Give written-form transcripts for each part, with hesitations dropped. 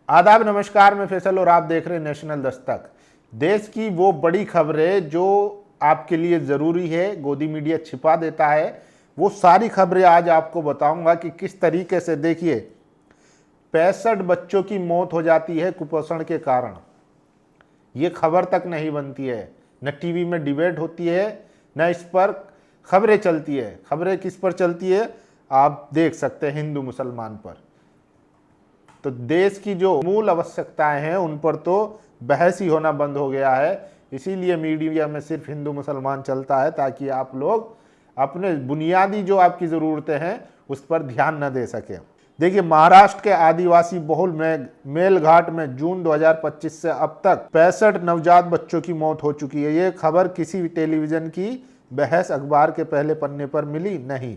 आदाब, नमस्कार। मैं फैसल और आप देख रहे हैं नेशनल दस्तक। देश की वो बड़ी खबरें जो आपके लिए ज़रूरी है, गोदी मीडिया छिपा देता है, वो सारी खबरें आज आपको बताऊंगा कि किस तरीके से। देखिए, 65 बच्चों की मौत हो जाती है कुपोषण के कारण। ये खबर तक नहीं बनती है, न टीवी में डिबेट होती है, न इस पर खबरें चलती है। खबरें किस पर चलती है आप देख सकते हैं, हिंदू मुसलमान पर। तो देश की जो मूल आवश्यकताएं हैं उन पर तो बहस ही होना बंद हो गया है। इसीलिए मीडिया में सिर्फ हिंदू मुसलमान चलता है, ताकि आप लोग अपने बुनियादी जो आपकी ज़रूरतें हैं उस पर ध्यान न दे सकें। देखिए, महाराष्ट्र के आदिवासी बहुल में मेलघाट में जून 2025 से अब तक 65 नवजात बच्चों की मौत हो चुकी है। ये खबर किसी भी टेलीविज़न की बहस अखबार के पहले पन्ने पर मिली नहीं।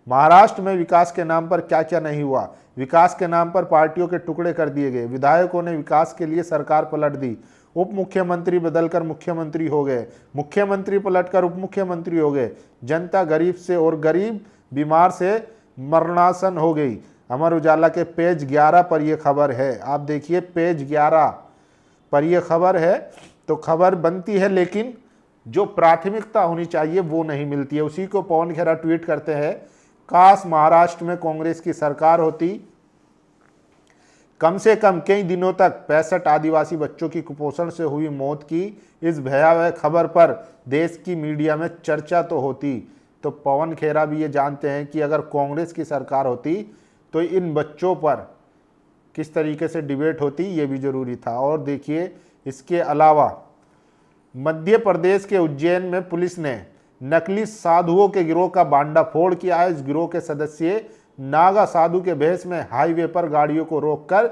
महाराष्ट्र में विकास के नाम पर क्या क्या नहीं हुआ। विकास के नाम पर पार्टियों के टुकड़े कर दिए गए, विधायकों ने विकास के लिए सरकार पलट दी, उप मुख्यमंत्री बदलकर मुख्यमंत्री हो गए, मुख्यमंत्री पलटकर उप मुख्यमंत्री हो गए, जनता गरीब से और गरीब बीमार से मरणासन हो गई। अमर उजाला के पेज 11 पर यह खबर है। आप देखिए, पेज 11 पर यह खबर है। तो खबर बनती है, लेकिन जो प्राथमिकता होनी चाहिए वो नहीं मिलती है। उसी को पवन खेरा ट्वीट करते हैं, काश महाराष्ट्र में कांग्रेस की सरकार होती, कम से कम कई दिनों तक 65 आदिवासी बच्चों की कुपोषण से हुई मौत की इस भयावह खबर पर देश की मीडिया में चर्चा तो होती। तो पवन खेरा भी ये जानते हैं कि अगर कांग्रेस की सरकार होती तो इन बच्चों पर किस तरीके से डिबेट होती, ये भी जरूरी था। और देखिए, इसके अलावा मध्य प्रदेश के उज्जैन में पुलिस ने नकली साधुओं के गिरोह का बांडाफोड़ किया है। इस गिरोह के सदस्य नागा साधु के भेष में हाईवे पर गाड़ियों को रोककर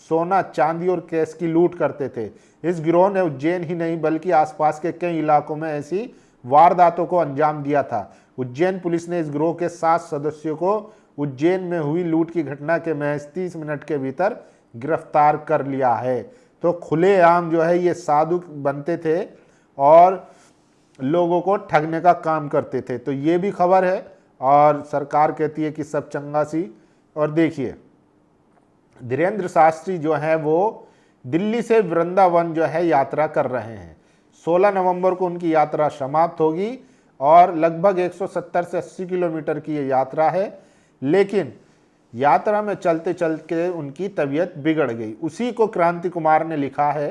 सोना, चांदी और कैश की लूट करते थे। इस गिरोह ने उज्जैन ही नहीं बल्कि आसपास के कई इलाकों में ऐसी वारदातों को अंजाम दिया था। उज्जैन पुलिस ने इस गिरोह के 7 सदस्यों को उज्जैन में हुई लूट की घटना के महज 30 मिनट के भीतर गिरफ्तार कर लिया है। तो खुलेआम जो है ये साधु बनते थे और लोगों को ठगने का काम करते थे। तो ये भी खबर है और सरकार कहती है कि सब चंगा सी। और देखिए, धीरेन्द्र शास्त्री जो है वो दिल्ली से वृंदावन जो है यात्रा कर रहे हैं। 16 नवंबर को उनकी यात्रा समाप्त होगी और लगभग 170 से 80 किलोमीटर की ये यात्रा है। लेकिन यात्रा में चलते चलते उनकी तबीयत बिगड़ गई। उसी को क्रांति कुमार ने लिखा है।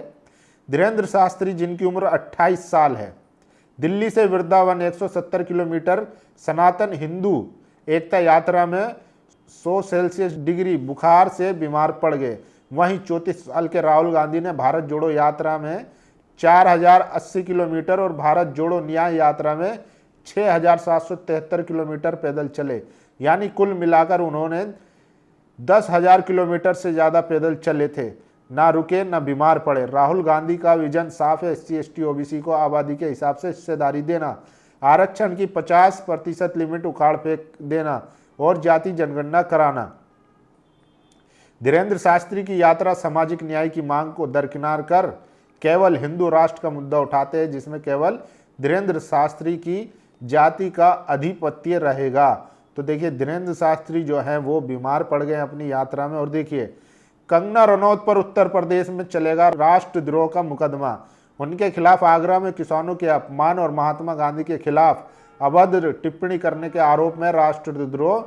धीरेन्द्र शास्त्री, जिनकी उम्र 28 साल है, दिल्ली से वृंदावन 170 किलोमीटर सनातन हिंदू एकता यात्रा में 100 सेल्सियस डिग्री बुखार से बीमार पड़ गए। वहीं 34 साल के राहुल गांधी ने भारत जोड़ो यात्रा में 4080 किलोमीटर और भारत जोड़ो न्याय यात्रा में 6773 किलोमीटर पैदल चले। यानी कुल मिलाकर उन्होंने 10,000 किलोमीटर से ज़्यादा पैदल चले थे। ना रुके ना बीमार पड़े। राहुल गांधी का विजन साफ है, SC ST OBC को आबादी के हिसाब से हिस्सेदारी देना, आरक्षण की 50% लिमिट उखाड़ फेंक देना और जाति जनगणना कराना। धीरेन्द्र शास्त्री की यात्रा सामाजिक न्याय की मांग को दरकिनार कर केवल हिंदू राष्ट्र का मुद्दा उठाते हैं, जिसमें केवल धीरेन्द्र शास्त्री की जाति का अधिपत्य रहेगा। तो देखिए, धीरेन्द्र शास्त्री जो है वो बीमार पड़ गए अपनी यात्रा में। और देखिए, कंगना रनौत पर उत्तर प्रदेश में चलेगा राष्ट्रद्रोह का मुकदमा। उनके खिलाफ आगरा में किसानों के अपमान और महात्मा गांधी के खिलाफ अभद्र टिप्पणी करने के आरोप में राष्ट्रद्रोह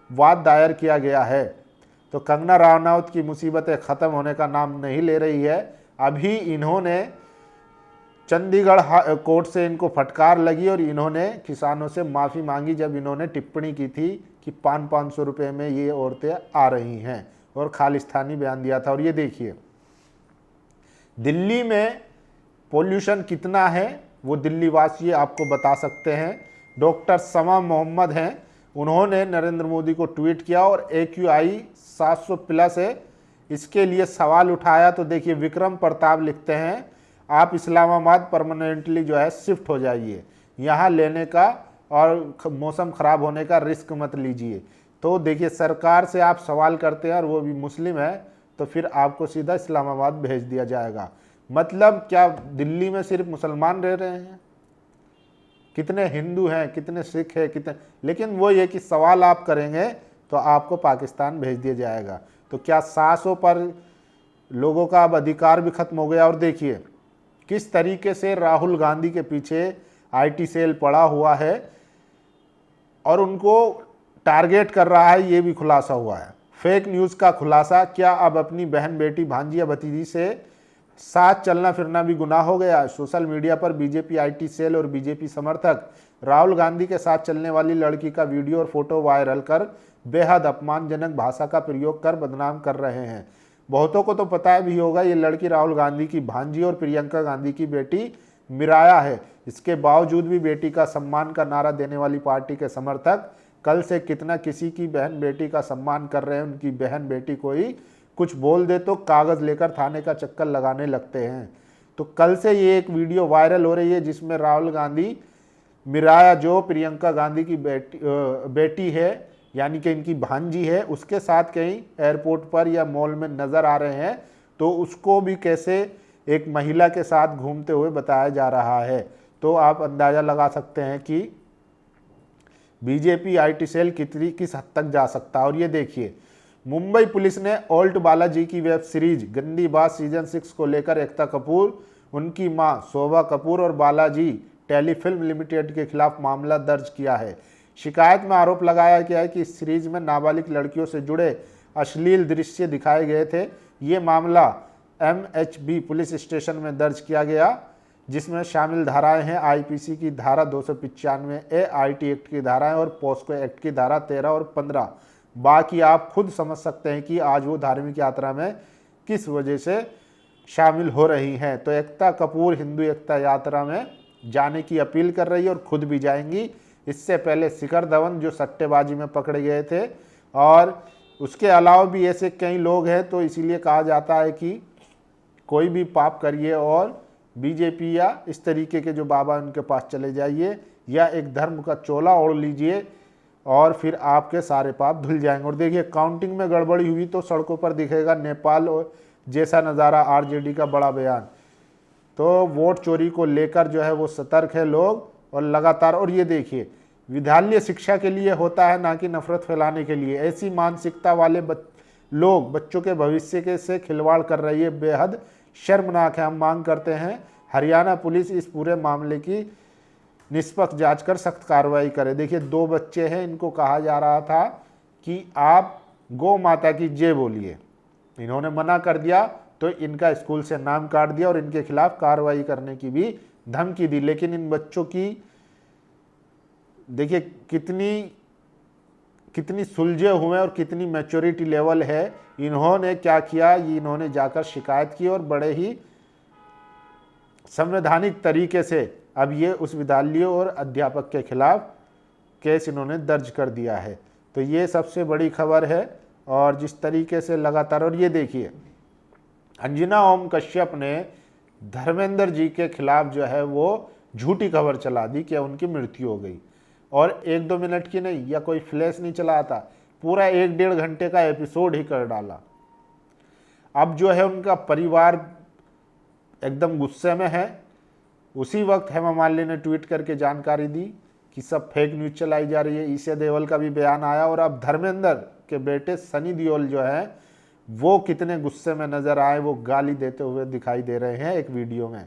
वाद दायर किया गया है। तो कंगना रनौत की मुसीबतें खत्म होने का नाम नहीं ले रही है। अभी इन्होंने चंडीगढ़ कोर्ट से इनको फटकार लगी और इन्होंने किसानों से माफ़ी मांगी, जब इन्होंने टिप्पणी की थी कि 500 रुपये में ये औरतें आ रही हैं और खालिस्तानी बयान दिया था। और ये देखिए, दिल्ली में पोल्यूशन कितना है वो दिल्ली वासी आपको बता सकते हैं। डॉक्टर समा मोहम्मद हैं, उन्होंने नरेंद्र मोदी को ट्वीट किया और AQI 700+ है, इसके लिए सवाल उठाया। तो देखिए, विक्रम प्रताप लिखते हैं, आप इस्लामाबाद परमानेंटली जो है शिफ्ट हो जाइए, यहाँ लेने का और मौसम ख़राब होने का रिस्क मत लीजिए। तो देखिए, सरकार से आप सवाल करते हैं और वो भी मुस्लिम है, तो फिर आपको सीधा इस्लामाबाद भेज दिया जाएगा। मतलब क्या दिल्ली में सिर्फ मुसलमान रह रहे हैं? कितने हिंदू हैं, कितने सिख हैं, कितने, लेकिन वो ये कि सवाल आप करेंगे तो आपको पाकिस्तान भेज दिया जाएगा। तो क्या 700 पर लोगों का अब अधिकार भी खत्म हो गया। और देखिए किस तरीके से राहुल गांधी के पीछे आईटी सेल पड़ा हुआ है और उनको टारगेट कर रहा है, ये भी खुलासा हुआ है। फेक न्यूज़ का खुलासा, क्या अब अपनी बहन, बेटी, भांजी या भतीजी से साथ चलना फिरना भी गुनाह हो गया? सोशल मीडिया पर बीजेपी आईटी सेल और बीजेपी समर्थक राहुल गांधी के साथ चलने वाली लड़की का वीडियो और फोटो वायरल कर बेहद अपमानजनक भाषा का प्रयोग कर बदनाम कर रहे हैं। बहुतों को तो पता भी होगा ये लड़की राहुल गांधी की भांजी और प्रियंका गांधी की बेटी मिराया है। इसके बावजूद भी बेटी का सम्मान का नारा देने वाली पार्टी के समर्थक कल से कितना किसी की बहन बेटी का सम्मान कर रहे हैं। उनकी बहन बेटी को ही कुछ बोल दे तो कागज लेकर थाने का चक्कर लगाने लगते हैं। तो कल से ये एक वीडियो वायरल हो रही है जिसमें राहुल गांधी मिराया जो प्रियंका गांधी की बेटी है यानी कि इनकी भांजी है, उसके साथ कहीं एयरपोर्ट पर या मॉल में नजर आ रहे हैं। तो उसको भी कैसे एक महिला के साथ घूमते हुए बताया जा रहा है। तो आप अंदाजा लगा सकते हैं कि बीजेपी आईटी सेल किस हद तक जा सकता है। और ये देखिए मुंबई पुलिस ने ओल्ट बालाजी की वेब सीरीज गंदी बात सीजन 6 को लेकर एकता कपूर, उनकी मां शोभा कपूर और बालाजी टेलीफिल्म लिमिटेड के खिलाफ मामला दर्ज किया है। शिकायत में आरोप लगाया गया है कि इस सीरीज में नाबालिग लड़कियों से जुड़े अश्लील दृश्य दिखाए गए थे। ये मामला एमएचबी पुलिस स्टेशन में दर्ज किया गया, जिसमें शामिल धाराएं हैं आईपीसी की धारा 295A, आईटी एक्ट की धाराएं और पॉस्को एक्ट की धारा 13 और 15। बाकी आप खुद समझ सकते हैं कि आज वो धार्मिक यात्रा में किस वजह से शामिल हो रही हैं। तो एकता कपूर हिंदू एकता यात्रा में जाने की अपील कर रही है और खुद भी जाएंगी। इससे पहले शिखर धवन जो सट्टेबाजी में पकड़े गए थे, और उसके अलावा भी ऐसे कई लोग हैं। तो इसीलिए कहा जाता है कि कोई भी पाप करिए और बीजेपी या इस तरीके के जो बाबा उनके पास चले जाइए या एक धर्म का चोला ओढ़ लीजिए और फिर आपके सारे पाप धुल जाएंगे। और देखिए काउंटिंग में गड़बड़ी हुई तो सड़कों पर दिखेगा नेपाल और जैसा नज़ारा, आरजेडी का बड़ा बयान। तो वोट चोरी को लेकर जो है वो सतर्क है लोग और लगातार। और ये देखिए विद्यालय शिक्षा के लिए होता है, ना कि नफरत फैलाने के लिए। ऐसी मानसिकता वाले लोग बच्चों के भविष्य के से खिलवाड़ कर रही है, बेहद शर्मनाक है। हम मांग करते हैं हरियाणा पुलिस इस पूरे मामले की निष्पक्ष जांच कर सख्त कार्रवाई करे। देखिए 2 बच्चे हैं, इनको कहा जा रहा था कि आप गौ माता की जय बोलिए, इन्होंने मना कर दिया तो इनका स्कूल से नाम काट दिया और इनके खिलाफ कार्रवाई करने की भी धमकी दी। लेकिन इन बच्चों की देखिए कितनी सुलझे हुए और कितनी मैच्योरिटी लेवल है। इन्होंने क्या किया, इन्होंने जाकर शिकायत की और बड़े ही संवैधानिक तरीके से अब ये उस विद्यालय और अध्यापक के खिलाफ केस इन्होंने दर्ज कर दिया है। तो ये सबसे बड़ी खबर है। और जिस तरीके से लगातार, और ये देखिए अंजना ओम कश्यप ने धर्मेंद्र जी के खिलाफ जो है वो झूठी खबर चला दी कि उनकी मृत्यु हो गई। और 1-2 मिनट की नहीं या कोई फ्लैश नहीं चला था, पूरा 1-1.5 घंटे का एपिसोड ही कर डाला। अब जो है उनका परिवार एकदम गुस्से में है। उसी वक्त हेमा मालिनी ने ट्वीट करके जानकारी दी कि सब फेक न्यूज़ चलाई जा रही है। ईशा देओल का भी बयान आया। और अब धर्मेंद्र के बेटे सनी देओल जो है वो कितने गुस्से में नजर आए, वो गाली देते हुए दिखाई दे रहे हैं एक वीडियो में।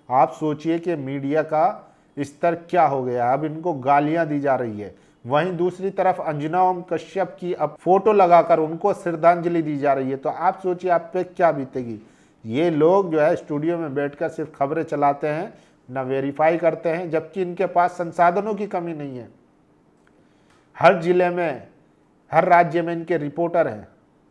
आप सोचिए कि मीडिया का स्तर क्या हो गया, अब इनको गालियां दी जा रही है। वहीं दूसरी तरफ अंजना ओम कश्यप की अब फोटो लगाकर उनको श्रद्धांजलि दी जा रही है। तो आप सोचिए आप पे क्या बीतेगी। ये लोग जो है स्टूडियो में बैठकर सिर्फ खबरें चलाते हैं, ना वेरीफाई करते हैं, जबकि इनके पास संसाधनों की कमी नहीं है। हर जिले में, हर राज्य में इनके रिपोर्टर हैं,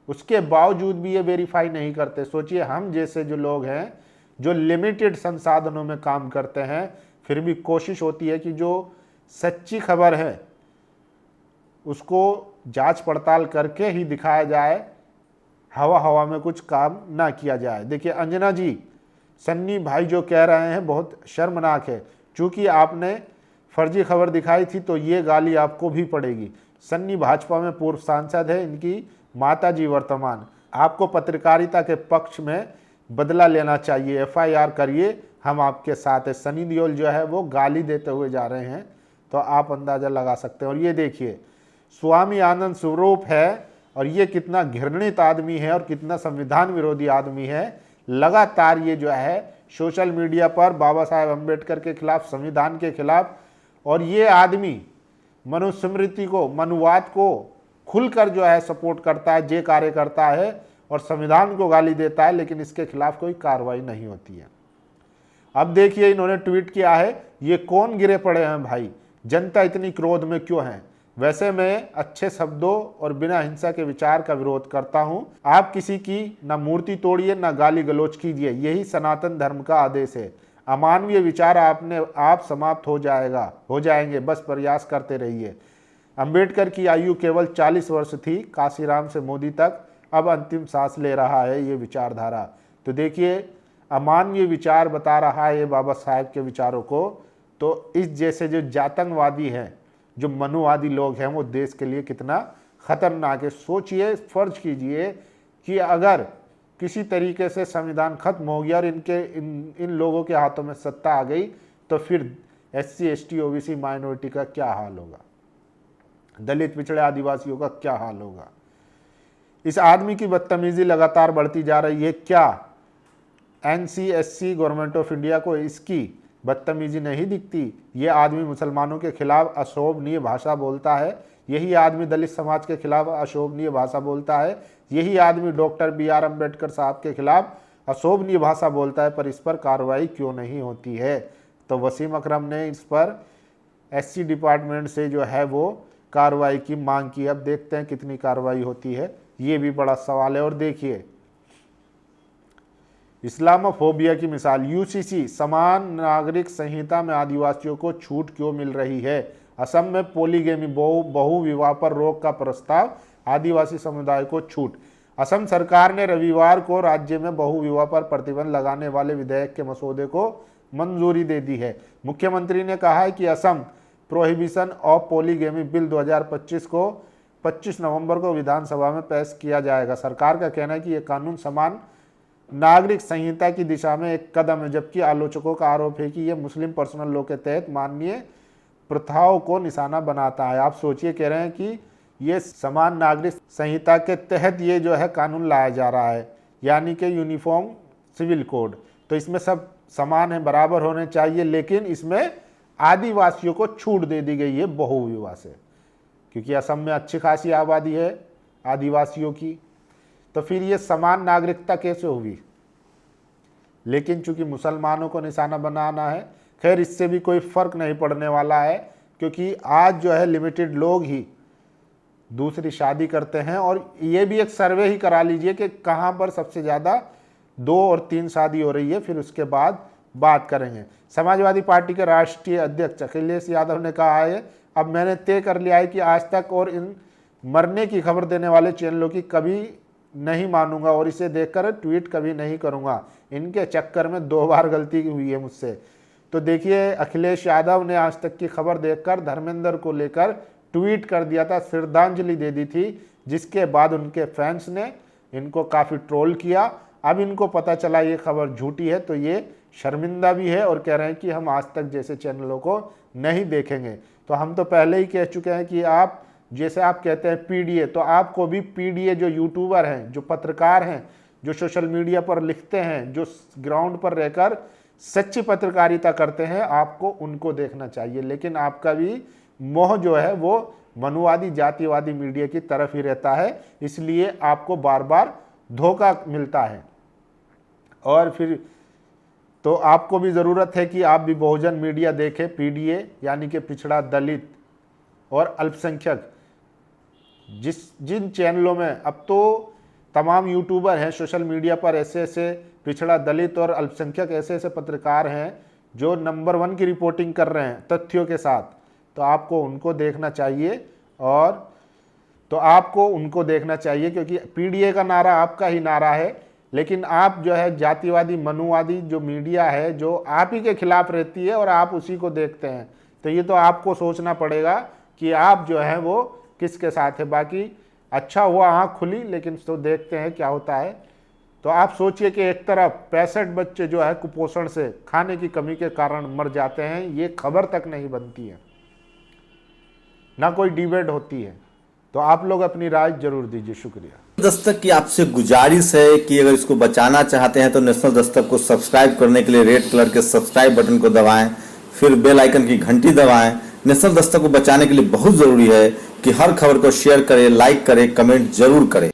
उसके बावजूद भी ये वेरीफाई नहीं करते। सोचिए हम जैसे जो लोग हैं जो लिमिटेड संसाधनों में काम करते हैं, फिर भी कोशिश होती है कि जो सच्ची खबर है उसको जांच पड़ताल करके ही दिखाया जाए, हवा हवा में कुछ काम ना किया जाए। देखिए अंजना जी, सन्नी भाई जो कह रहे हैं बहुत शर्मनाक है। चूंकि आपने फर्जी खबर दिखाई थी तो ये गाली आपको भी पड़ेगी। सन्नी भाजपा में पूर्व सांसद है, इनकी माताजी वर्तमान। आपको पत्रकारिता के पक्ष में बदला लेना चाहिए, एफआईआर करिए, हम आपके साथ है। सनी देओल जो है वो गाली देते हुए जा रहे हैं, तो आप अंदाजा लगा सकते हैं। और ये देखिए स्वामी आनंद स्वरूप है और ये कितना घृणित आदमी है और कितना संविधान विरोधी आदमी है। लगातार ये जो है सोशल मीडिया पर बाबा साहेब अम्बेडकर के खिलाफ, संविधान के खिलाफ, और ये आदमी मनुस्मृति को, मनुवाद को खुलकर जो है सपोर्ट करता है, जे कार्य करता है और संविधान को गाली देता है, लेकिन इसके खिलाफ कोई कार्रवाई नहीं होती है। अब देखिए इन्होंने ट्वीट किया है, ये कौन गिरे पड़े हैं भाई, जनता इतनी क्रोध में क्यों है। वैसे मैं अच्छे शब्दों और बिना हिंसा के विचार का विरोध करता हूं। आप किसी की ना मूर्ति तोड़िए, ना गाली गलौज कीजिए, यही सनातन धर्म का आदेश है। अमानवीय विचार आपने आप समाप्त हो जाएंगे, बस प्रयास करते रहिए। अंबेडकर की आयु केवल 40 वर्ष थी, काशीराम से मोदी तक अब अंतिम सांस ले रहा है ये विचारधारा। तो देखिए अमानवीय विचार बता रहा है ये बाबा साहेब के विचारों को। तो इस जैसे जो जातंकवादी हैं, जो मनुवादी लोग हैं, वो देश के लिए कितना खतरनाक है। सोचिए, फर्ज कीजिए कि अगर किसी तरीके से संविधान खत्म हो गया और इन लोगों के हाथों में सत्ता आ गई, तो फिर SC ST OBC माइनॉरिटी का क्या हाल होगा, दलित पिछड़े आदिवासियों का क्या हाल होगा। इस आदमी की बदतमीजी लगातार बढ़ती जा रही है। क्या NCSC गवर्नमेंट ऑफ इंडिया को इसकी बदतमीजी नहीं दिखती? ये आदमी मुसलमानों के खिलाफ अशोभनीय भाषा बोलता है, यही आदमी दलित समाज के खिलाफ अशोभनीय भाषा बोलता है, यही आदमी डॉक्टर BR अम्बेडकर साहब के खिलाफ अशोभनीय भाषा बोलता है, पर इस पर कार्रवाई क्यों नहीं होती है। तो वसीम अकरम ने इस पर SC डिपार्टमेंट से जो है वो कार्रवाई की मांग की। अब देखते हैं कितनी कार्रवाई होती है, ये भी बड़ा सवाल है। और देखिए इस्लामोफोबिया की मिसाल, UCC समान नागरिक संहिता में आदिवासियों को छूट क्यों मिल रही है। असम में पोलीगेमी बहु विवाह पर रोक का प्रस्ताव, आदिवासी समुदाय को छूट। असम सरकार ने रविवार को राज्य में बहु विवाह पर प्रतिबंध लगाने वाले विधेयक के मसौदे को मंजूरी दे दी है। मुख्यमंत्री ने कहा है कि Assam prohibition of polygamy bill 2025 को 25 नवंबर को विधानसभा में पेश किया जाएगा। सरकार का कहना है कि यह कानून समान नागरिक संहिता की दिशा में एक कदम है, जबकि आलोचकों का आरोप है कि यह मुस्लिम पर्सनल लॉ के तहत माननीय प्रथाओं को निशाना बनाता है। आप सोचिए, कह रहे हैं कि ये समान नागरिक संहिता के तहत ये जो है कानून लाया जा रहा है, यानी कि यूनिफॉर्म सिविल कोड। तो इसमें सब समान है, बराबर होने चाहिए, लेकिन इसमें आदिवासियों को छूट दे दी गई है बहु विवाह से, क्योंकि असम में अच्छी खासी आबादी है आदिवासियों की। तो फिर ये समान नागरिकता कैसे होगी। लेकिन चूंकि मुसलमानों को निशाना बनाना है, खैर इससे भी कोई फर्क नहीं पड़ने वाला है, क्योंकि आज जो है लिमिटेड लोग ही दूसरी शादी करते हैं। और ये भी एक सर्वे ही करा लीजिए कि कहाँ पर सबसे ज़्यादा 2 और 3 शादी हो रही है, फिर उसके बाद बात करेंगे। समाजवादी पार्टी के राष्ट्रीय अध्यक्ष अखिलेश यादव ने कहा है, अब मैंने तय कर लिया है कि आज तक और इन मरने की खबर देने वाले चैनलों की कभी नहीं मानूंगा और इसे देखकर ट्वीट कभी नहीं करूंगा। इनके चक्कर में 2 बार गलती हुई है मुझसे। तो देखिए अखिलेश यादव ने आज तक की खबर देखकर धर्मेंद्र को लेकर ट्वीट कर दिया था, श्रद्धांजलि दे दी थी, जिसके बाद उनके फैंस ने इनको काफ़ी ट्रोल किया। अब इनको पता चला ये खबर झूठी है, तो ये शर्मिंदा भी है और कह रहे हैं कि हम आज तक जैसे चैनलों को नहीं देखेंगे। तो हम तो पहले ही कह चुके हैं कि आप जैसे आप कहते हैं PDA, तो आपको भी PDA जो यूट्यूबर हैं, जो पत्रकार हैं, जो सोशल मीडिया पर लिखते हैं, जो ग्राउंड पर रहकर सच्ची पत्रकारिता करते हैं, आपको उनको देखना चाहिए। लेकिन आपका भी मोह जो है वो मनुवादी जातिवादी मीडिया की तरफ ही रहता है, इसलिए आपको बार बार धोखा मिलता है। और फिर तो आपको भी ज़रूरत है कि आप भी बहुजन मीडिया देखें, PDA यानी कि पिछड़ा, दलित और अल्पसंख्यक। जिन चैनलों में अब तो तमाम यूट्यूबर हैं सोशल मीडिया पर, ऐसे पिछड़ा, दलित और अल्पसंख्यक ऐसे पत्रकार हैं जो नंबर 1 की रिपोर्टिंग कर रहे हैं तथ्यों के साथ, तो आपको उनको देखना चाहिए। और तो आपको उनको देखना चाहिए, क्योंकि PDA का नारा आपका ही नारा है, लेकिन आप जो है जातिवादी मनुवादी जो मीडिया है जो आप ही के खिलाफ रहती है और आप उसी को देखते हैं। तो ये तो आपको सोचना पड़ेगा कि आप जो है वो किसके साथ है। बाकी अच्छा हुआ आँख खुली, लेकिन तो देखते हैं क्या होता है। तो आप सोचिए कि एक तरफ 65 बच्चे जो है कुपोषण से, खाने की कमी के कारण मर जाते हैं, ये खबर तक नहीं बनती है, ना कोई डिबेट होती है। तो आप लोग अपनी राय जरूर दीजिए। शुक्रिया। दस्तक की आपसे गुजारिश है कि अगर इसको बचाना चाहते हैं तो नेशनल दस्तक को सब्सक्राइब करने के लिए रेड कलर के सब्सक्राइब बटन को दबाएं, फिर बेल आइकन की घंटी दबाएं। नेशनल दस्तक को बचाने के लिए बहुत जरूरी है कि हर खबर को शेयर करें, लाइक करें, कमेंट जरूर करें।